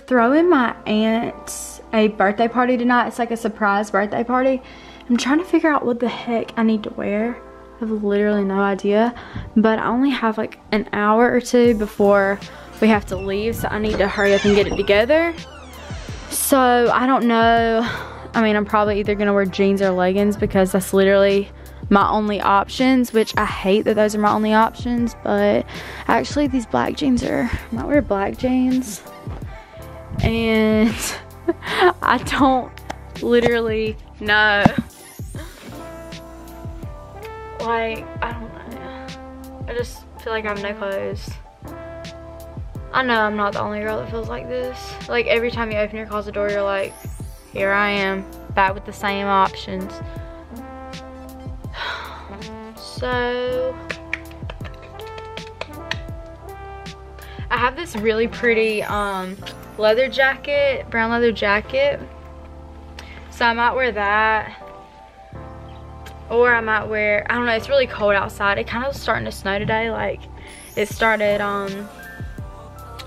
throwing my aunt a birthday party tonight. It's like a surprise birthday party. I'm trying to figure out what the heck I need to wear. I have literally no idea, but I only have like an hour or two before we have to leave, so I need to hurry up and get it together. So I don't know. I mean, I'm probably either gonna wear jeans or leggings because that's literally my only options, which I hate that those are my only options, but actually these black jeans are, I might wear black jeans. And I don't literally know. Like, I don't know. I just feel like I have no clothes. I know I'm not the only girl that feels like this. Like, every time you open your closet door, you're like, here I am, back with the same options. So, I have this really pretty leather jacket, brown leather jacket. So I might wear that. Or I might wear, I don't know, it's really cold outside. It kind of was starting to snow today. Like, it started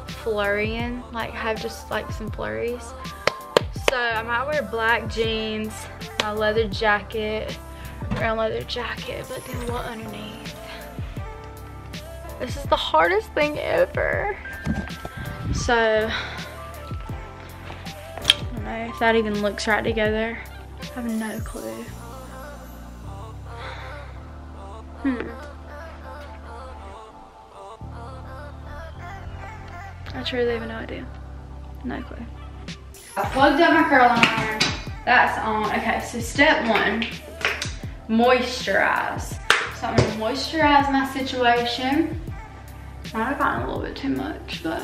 flurrying, like have just like some flurries. So I might wear black jeans, my leather jacket, brown leather jacket, but then what underneath? This is the hardest thing ever. So, I don't know if that even looks right together. I have no clue. I truly have no idea. No clue. I plugged up my curling iron. That's on. Okay, so step one, moisturize. So I'm gonna moisturize my situation. Might have gotten a little bit too much, but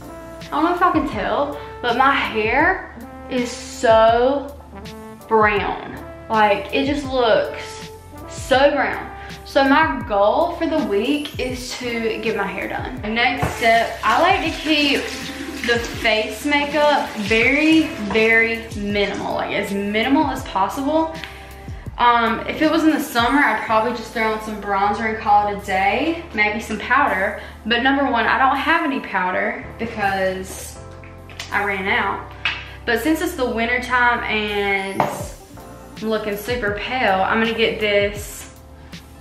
I don't know if I can tell, but my hair is so brown. Like, it just looks so brown. So my goal for the week is to get my hair done. Next step, I like to keep the face makeup very, very minimal, like as minimal as possible. If it was in the summer, I'd probably just throw on some bronzer and call it a day, maybe some powder. But number one, I don't have any powder because I ran out. But since it's the winter time and I'm looking super pale, I'm gonna get this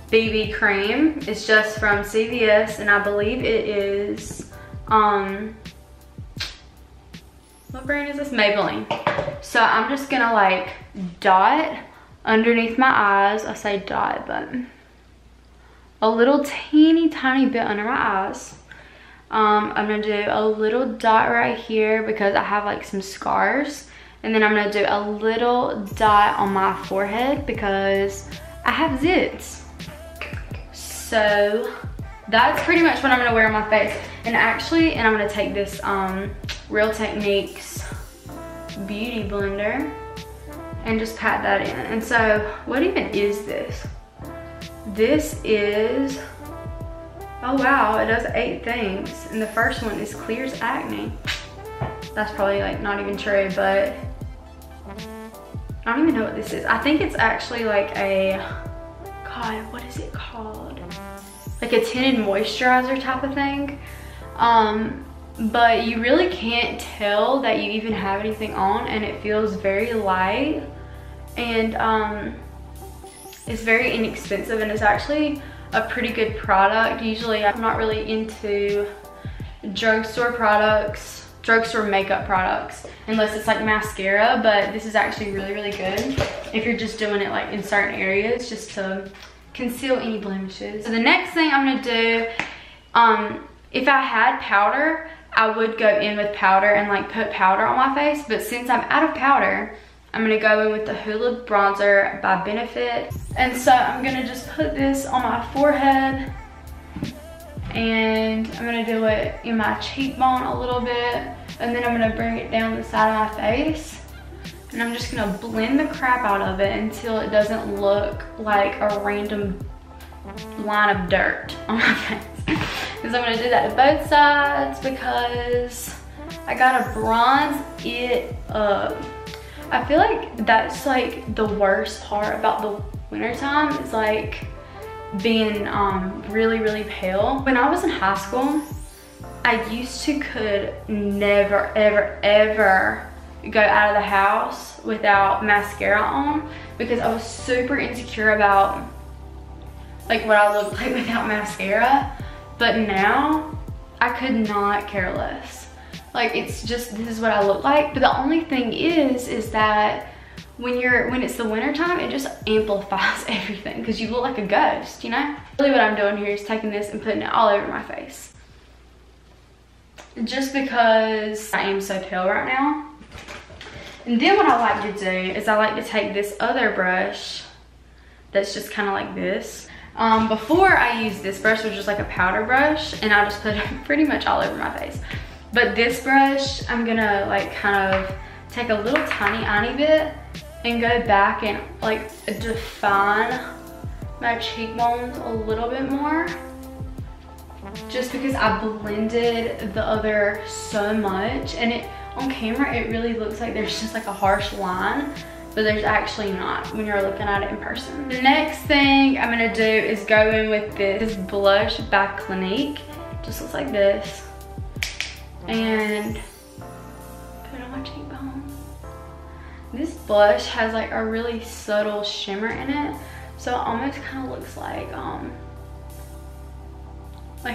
BB cream. It's just from CVS, and I believe it is, what brand is this? Maybelline. So I'm just gonna like dot underneath my eyes. I say dot, but a little teeny tiny bit under my eyes. I'm gonna do a little dot right here because I have like some scars. And then I'm gonna do a little dot on my forehead because I have zits. So that's pretty much what I'm gonna wear on my face. And actually, I'm gonna take this Real Techniques Beauty Blender and just pat that in. And so, what even is this? This is, oh wow, it does 8 things. And the first one is clears acne. That's probably like not even true, but I don't even know what this is. I think it's actually like a, God, what is it called? Like a tinted moisturizer type of thing. But you really can't tell that you even have anything on, and it feels very light, and it's very inexpensive, and it's actually a pretty good product. Usually I'm not really into drugstore products, drugstore makeup products, unless it's like mascara, but this is actually really, really good if you're just doing it like in certain areas just to conceal any blemishes. So the next thing I'm gonna do, if I had powder, I would go in with powder and like put powder on my face, but since I'm out of powder, I'm gonna go in with the Hoola bronzer by Benefit. And so I'm gonna just put this on my forehead, and I'm gonna do it in my cheekbone a little bit, and then I'm gonna bring it down the side of my face, and I'm just gonna blend the crap out of it until it doesn't look like a random line of dirt on my face. Because I'm gonna do that to both sides because I gotta bronze it up. I feel like that's like the worst part about the wintertime is like being really, really pale. When I was in high school, I I used to could never, ever, ever go out of the house without mascara on because I was super insecure about like what I looked like without mascara. But now I could not care less. Like, it's just, this is what I look like. But the only thing is that when it's the winter time, it just amplifies everything because you look like a ghost, you know? Really what I'm doing here is taking this and putting it all over my face. Just because I am so pale right now. And then what I like to do is I like to take this other brush that's just kind of like this. Before I used this brush, which was like a powder brush, and I just put it pretty much all over my face. But this brush, I'm gonna like kind of take a little tiny bit and go back and like define my cheekbones a little bit more. Just because I blended the other so much, and on camera it really looks like there's just like a harsh line, but there's actually not when you're looking at it in person. The next thing I'm gonna do is go in with this blush by Clinique. Just looks like this. And put it on my cheekbone. This blush has like a really subtle shimmer in it, so it almost kind of looks like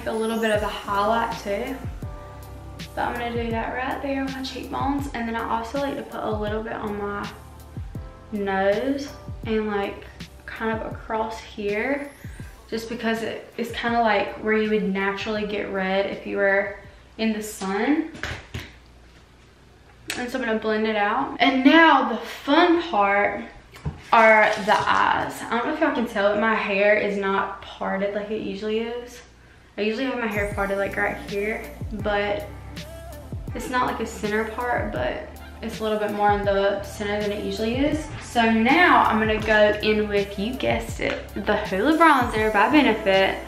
a little bit of a highlight too. But I'm gonna do that right there on my cheekbones, and then I also like to put a little bit on my nose and like kind of across here, just because it's kind of like where you would naturally get red if you were in the sun. And so I'm gonna blend it out. And now the fun part are the eyes. I don't know if y'all can tell, but my hair is not parted like it usually is. I usually have my hair parted like right here, but it's not like a center part, but it's a little bit more in the center than it usually is. So now I'm gonna go in with, you guessed it, the Hoola Bronzer by Benefit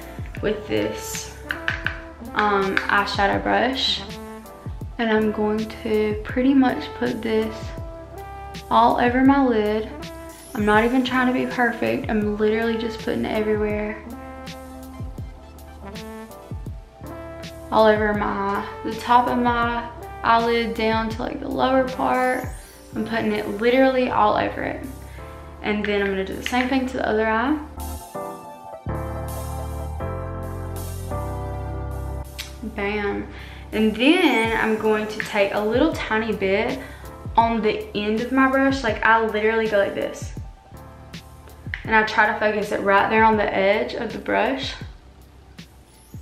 with this eyeshadow brush. And I'm going to pretty much put this all over my lid. I'm not even trying to be perfect. I'm literally just putting it everywhere. All over the top of my eyelid down to like the lower part. I'm putting it literally all over it. And then I'm gonna do the same thing to the other eye. Bam. And then I'm going to take a little tiny bit on the end of my brush. Like, I literally go like this. And I try to focus it right there on the edge of the brush.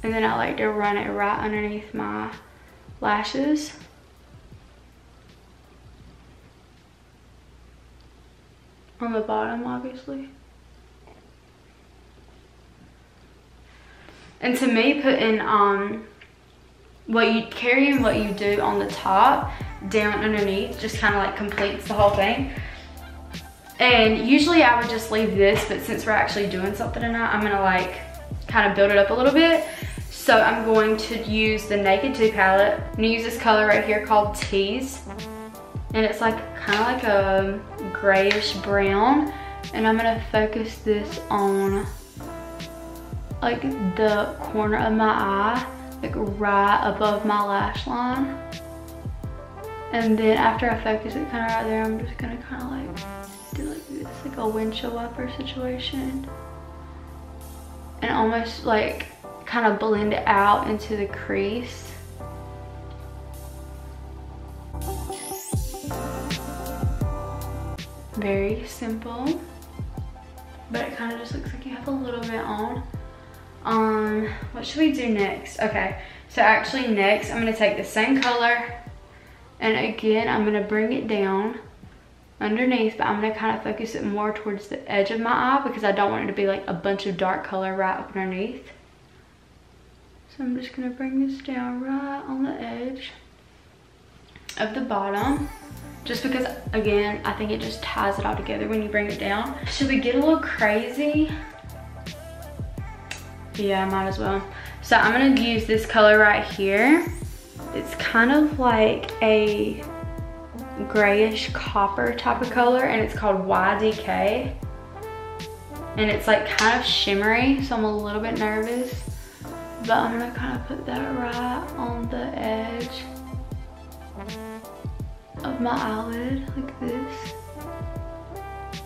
And then I like to run it right underneath my lashes. On the bottom, obviously. And to me, putting carrying what you do on the top down underneath just kind of like completes the whole thing. And usually I would just leave this, but since we're actually doing something tonight, I'm gonna like kind of build it up a little bit. So I'm going to use the Naked 2 palette. I'm gonna use this color right here called Tease. And it's like kind of like a grayish brown. And I'm gonna focus this on like the corner of my eye, like right above my lash line. And then after I focus it kind of right there, I'm just gonna kind of like do like this, like a windshield wiper situation. And almost like kind of blend it out into the crease. Very simple, but it kind of just looks like you have a little bit on. What should we do next? Okay, so actually next I'm gonna take the same color, and again I'm gonna bring it down underneath, but I'm gonna kind of focus it more towards the edge of my eye because I don't want it to be like a bunch of dark color right underneath. So I'm just gonna bring this down right on the edge of the bottom, just because, again, I think it just ties it all together when you bring it down. Should we get a little crazy? Yeah, I might as well. So I'm gonna use this color right here. It's kind of like a grayish copper type of color, and it's called YDK. And it's like kind of shimmery, so I'm a little bit nervous. but I'm gonna kind of put that right on the edge of my eyelid, like this.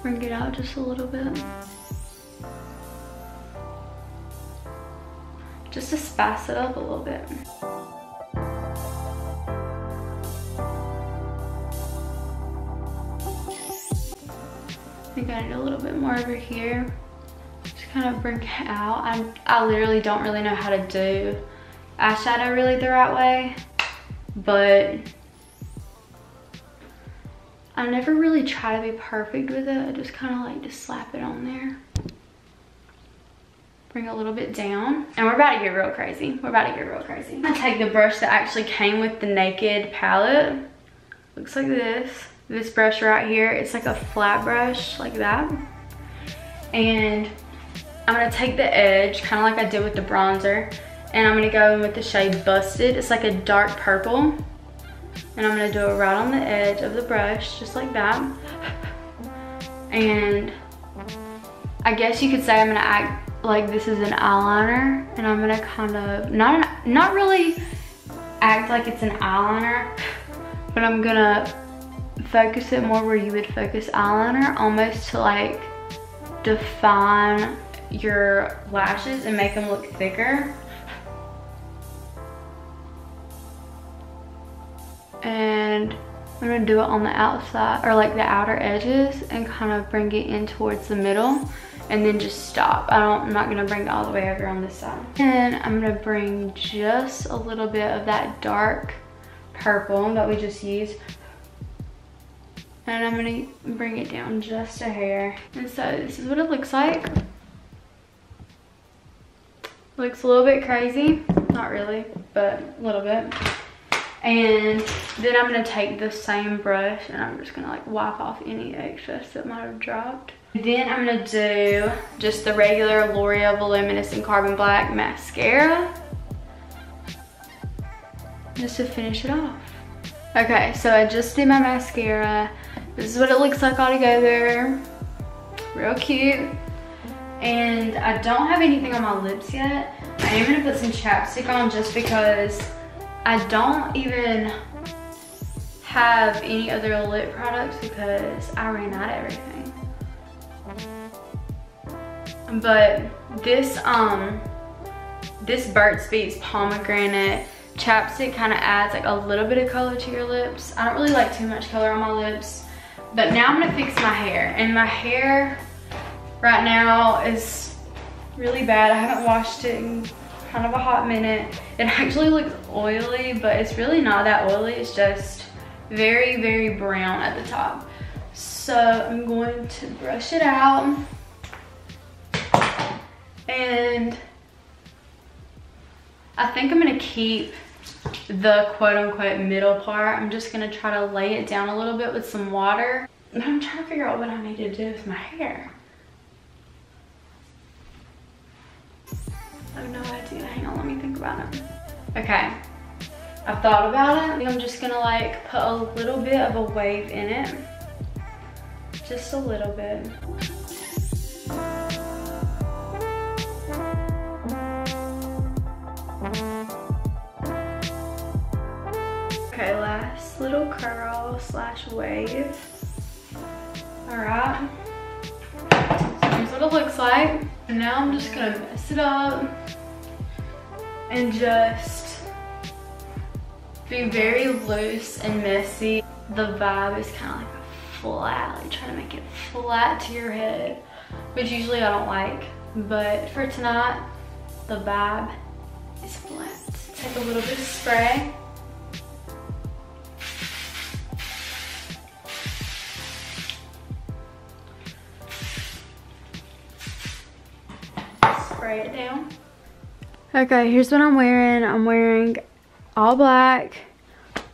Bring it out just a little bit. Just to spice it up a little bit. I think I need a little bit more over here. Just kind of bring it out. I literally don't really know how to do eyeshadow really the right way, but I never really try to be perfect with it. I just kind of like to slap it on there. Bring a little bit down. And we're about to get real crazy. We're about to get real crazy. I'm gonna take the brush that actually came with the Naked palette. Looks like this. This brush right here, it's like a flat brush like that. And I'm gonna take the edge, kind of like I did with the bronzer, and I'm gonna go in with the shade Busted. It's like a dark purple. And I'm gonna do it right on the edge of the brush, just like that. And I guess you could say I'm gonna act like this is an eyeliner, and I'm gonna kind of, not really act like it's an eyeliner, but I'm gonna focus it more where you would focus eyeliner, almost to like define your lashes and make them look thicker. And I'm gonna do it on the outside, or like the outer edges, and kind of bring it in towards the middle, and then just stop. I'm not gonna bring it all the way over on this side. And I'm gonna bring just a little bit of that dark purple that we just used, and I'm gonna bring it down just a hair. And so this is what it looks like. Looks a little bit crazy. Not really, but a little bit. And then I'm gonna take the same brush and I'm just gonna like wipe off any excess that might have dropped. Then I'm gonna do just the regular L'Oreal Voluminous and Carbon Black mascara, just to finish it off. Okay, so I just did my mascara. This is what it looks like all together. Real cute. And I don't have anything on my lips yet. I am gonna put some chapstick on just because I don't even have any other lip products because I ran out of everything. But this Burt's Bees pomegranate chapstick kind of adds like a little bit of color to your lips. I don't really like too much color on my lips. But now I'm gonna fix my hair. And my hair right now is really bad. I haven't washed it in kind of a hot minute. It actually looks oily, but it's really not that oily. It's just very, very brown at the top. So I'm going to brush it out. And I think I'm gonna keep the quote-unquote middle part. I'm just gonna try to lay it down a little bit with some water. I'm trying to figure out what I need to do with my hair. I have no idea. Hang on, let me think about it. Okay, I've thought about it. I think I'm just gonna like put a little bit of a wave in it. Just a little bit. Okay, last little curl slash wave. All right, so here's what it looks like. And now I'm just gonna mess it up and just be very loose and messy. The vibe is kind of like a flat, like trying to make it flat to your head, which usually I don't like. But for tonight, the vibe is flat. Take a little bit of spray. Spray it down. Okay, here's what I'm wearing. I'm wearing all black,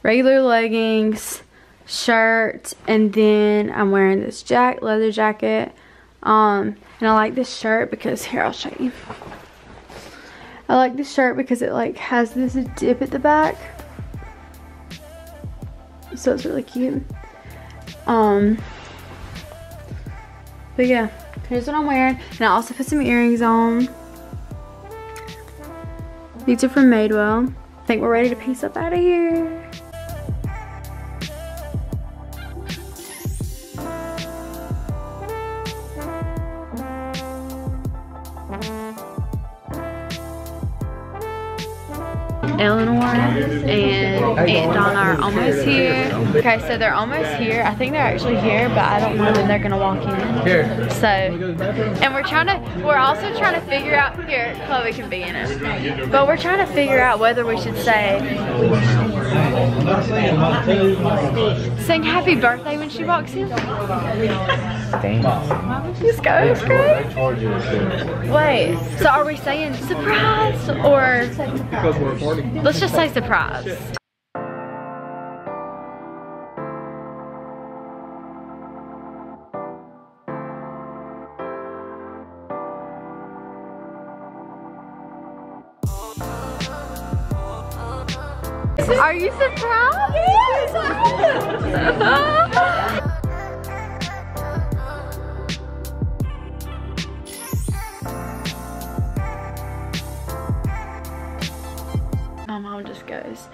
regular leggings, shirt, and then I'm wearing this leather jacket. And I like this shirt because, here, I'll show you. I like this shirt because it like has this dip at the back. So it's really cute. But yeah, here's what I'm wearing. And I also put some earrings on. These are from Madewell. I think we're ready to piece up out of here. Eleanor and Aunt Donna are almost here. Okay, so they're almost here. I think they're actually here, but I don't know when they're gonna walk in. Here. So, and we're also trying to figure out, here, Chloe can be in it. But we're trying to figure out whether we should say, sing happy birthday when she walks in. Just go, wait, so are we saying surprise or? Because we're a party. Let's just say surprise. Are you surprised? Yes! My mom just goes,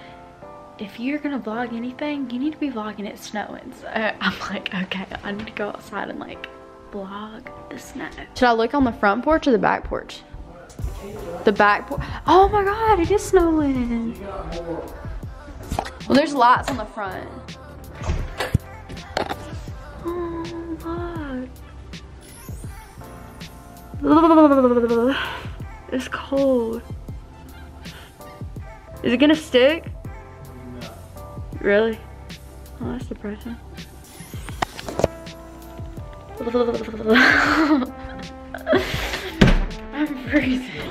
if you're gonna vlog anything, you need to be vlogging it snowing. So I'm like, okay, I need to go outside and like vlog the snow. Should I look on the front porch or the back porch? The back porch. Oh my God, it is snowing. Well, there's lights on the front. Oh, look. It's cold. Is it gonna stick? No. Really? Oh, that's depressing. I'm freezing.